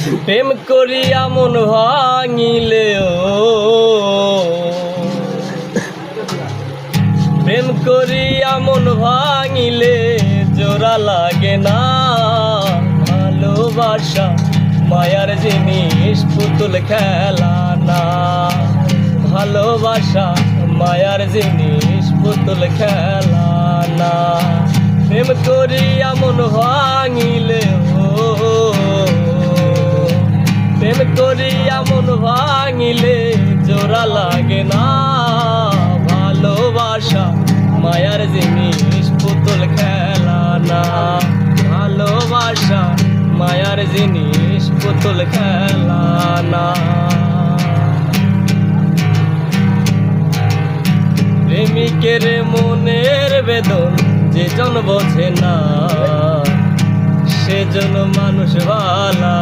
প্রেম করিয়া মন ভাঙিলেও, প্রেম করিয়া মন ভাঙিলে জোড়া লাগে না। ভালোবাসা মায়ার জিনিস, পুতুল খেলা না। ভালোবাসা মায়ার জিনিস, পুতুল খেলা না। প্রেম করিয়া মন ভাঙিলে, প্রেম করিয়া মন ভাঙিলে জোড়া লাগে না। ভালোবাসা মায়ার জিনিস, পুতুল খেলা না। ভালোবাসা মায়ার জিনিস, পুতুল খেলা না। প্রেমিকের মনের বেদন যে জন বোঝে না, সেজন মানুষ ভালা।